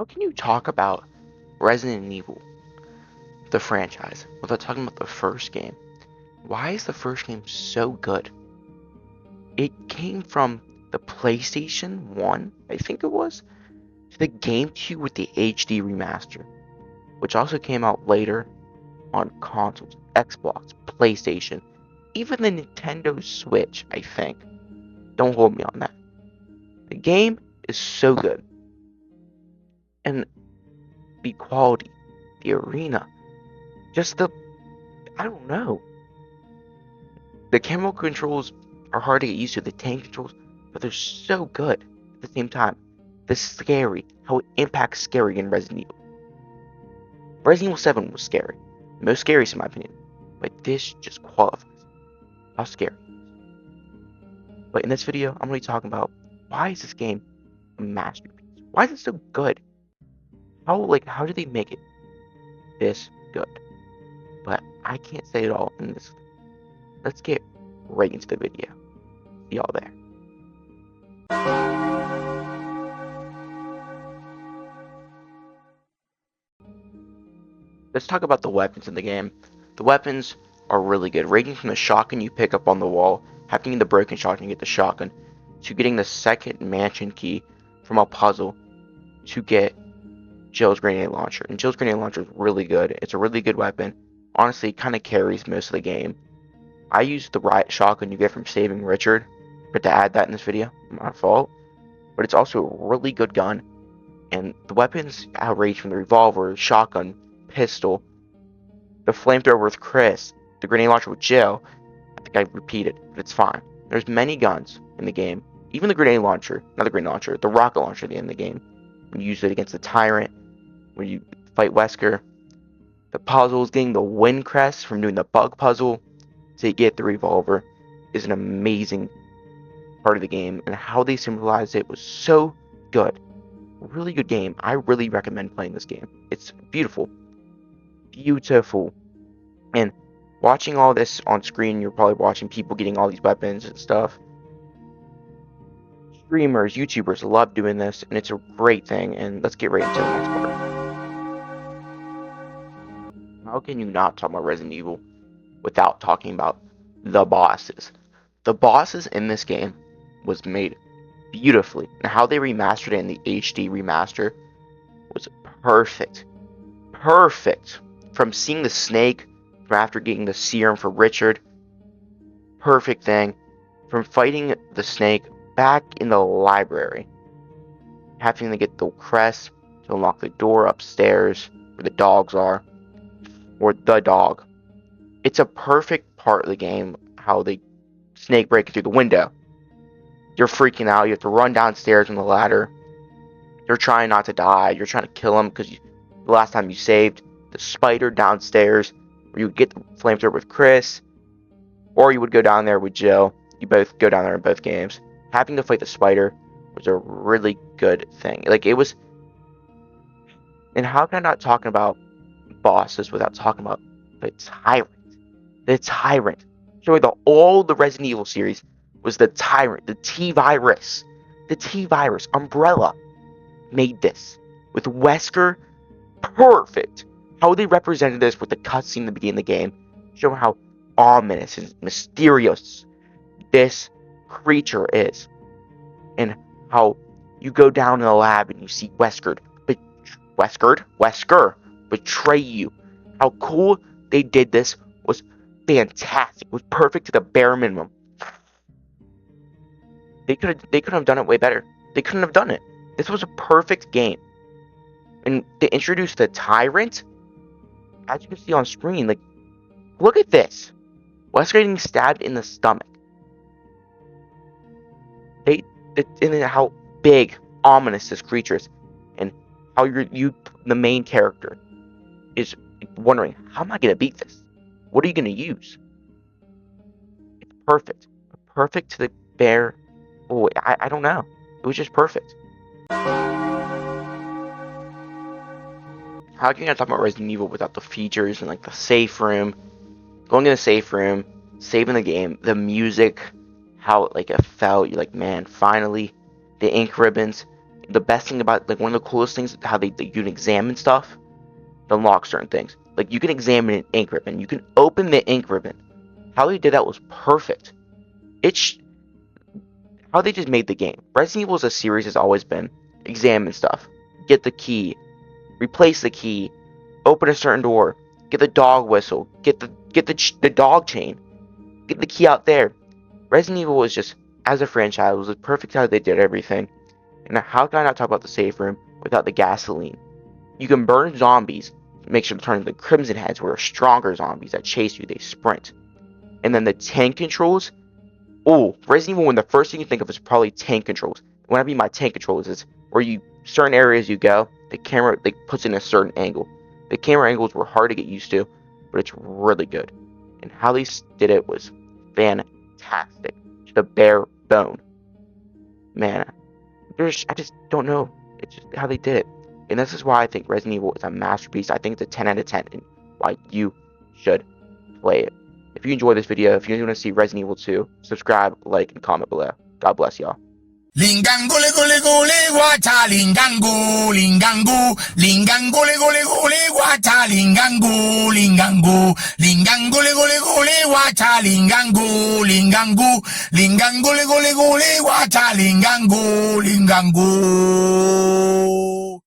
How can you talk about Resident Evil, the franchise, without talking about the first game? Why is the first game so good? It came from the PlayStation 1, I think it was, to the GameCube with the HD remaster, which also came out later on consoles, Xbox, PlayStation, even the Nintendo Switch, I think. Don't hold me on that. The game is so good. And the quality, the arena, just I don't know. The camera controls are hard to get used to, the tank controls, but they're so good at the same time. The scary, how it impacts scary in Resident Evil. Resident Evil 7 was scary. The most scariest in my opinion. But this just qualifies how scary. But in this video, I'm going to be talking about why is this game a masterpiece? Why is it so good? How did they make it this good? But I can't say it all in this. Let's get right into the video. See y'all there. Let's talk about the weapons in the game. The weapons are really good, ranging from the shotgun you pick up on the wall, having the broken shotgun, you get the shotgun, to getting the second mansion key from a puzzle to get Jill's grenade launcher. And Jill's grenade launcher is really good. It's a really good weapon. Honestly, it kind of carries most of the game. I used the riot shotgun you get from saving Richard, but to add that in this video, my fault. But it's also a really good gun, and the weapons range from the revolver, shotgun, pistol, the flamethrower with Chris, the grenade launcher with Jill. I think I repeated, but it's fine. There's many guns in the game. Even the grenade launcher, not the grenade launcher, the rocket launcher at the end of the game. When you use it against the Tyrant, when you fight Wesker. The puzzles, getting the wind crest from doing the bug puzzle to get the revolver is an amazing part of the game, and how they symbolized it was so good. Really good game. I really recommend playing this game. It's beautiful. Beautiful. And watching all this on screen, you're probably watching people getting all these weapons and stuff. Streamers, YouTubers love doing this, and it's a great thing. And let's get right into the next part. How can you not talk about Resident Evil without talking about the bosses? The bosses in this game was made beautifully, and how they remastered it in the HD remaster was perfect. Perfect. From seeing the snake, from after getting the serum for Richard, perfect thing. From fighting the snake back in the library, having to get the crest to unlock the door upstairs where the dogs are, or the dog. It's a perfect part of the game, how the snake breaking through the window. You're freaking out, you have to run downstairs on the ladder. You're trying not to die, you're trying to kill him because the last time you saved the spider downstairs, where you would get the flamethrower with Chris, or you would go down there with Jill. You both go down there in both games. Having to fight the spider was a really good thing. Like, it was. And how can I not talk about bosses without talking about the Tyrant? The Tyrant. Showing all the Resident Evil series was the Tyrant, the T-Virus. The T-Virus. Umbrella made this with Wesker. Perfect. How they represented this with the cutscene in the beginning of the game, showing how ominous and mysterious this creature is, and how you go down in the lab and you see Wesker betray you. How cool they did this was fantastic. It was perfect to the bare minimum. They could have done it way better. They couldn't have done it. This was a perfect game. And they introduced the Tyrant, as you can see on screen. Like, look at this. Wesker getting stabbed in the stomach. And then how big, ominous this creature is, and how the main character, is wondering, how am I gonna beat this? What are you gonna use? It's perfect, perfect to the bare. Oh, I don't know. It was just perfect. How can you talk about Resident Evil without the features and like the safe room, going in the safe room, saving the game, the music, how it felt. You're like, man, finally, the ink ribbons, the best thing about, like, one of the coolest things, how you can examine stuff to unlock certain things. Like, you can examine an ink ribbon. You can open the ink ribbon. How they did that was perfect. How they just made the game. Resident Evil as a series has always been examine stuff, get the key, replace the key, open a certain door, get the dog whistle, get the dog chain, get the key out there. Resident Evil was just, as a franchise, was perfect how they did everything. And how can I not talk about the safe room without the gasoline? You can burn zombies, make sure to turn into Crimson Heads, where are stronger zombies that chase you, they sprint. And then the tank controls. Oh, Resident Evil 1, the first thing you think of is probably tank controls. When I mean by tank controls, is where certain areas you go, the camera puts in a certain angle. The camera angles were hard to get used to, but it's really good. And how they did it was fantastic. Just a bare bone. Man, I just don't know. It's just how they did it. And this is why I think Resident Evil is a masterpiece. I think it's a 10 out of 10, and why you should play it. If you enjoyed this video, if you want to see Resident Evil 2, subscribe, like, and comment below. God bless y'all. Lingangule gule gule guata lingangu lingangu lingangule gule gule guata lingangu lingangu lingangule gule gule guata lingangu lingangu lingangule gule gule guata lingangu lingangu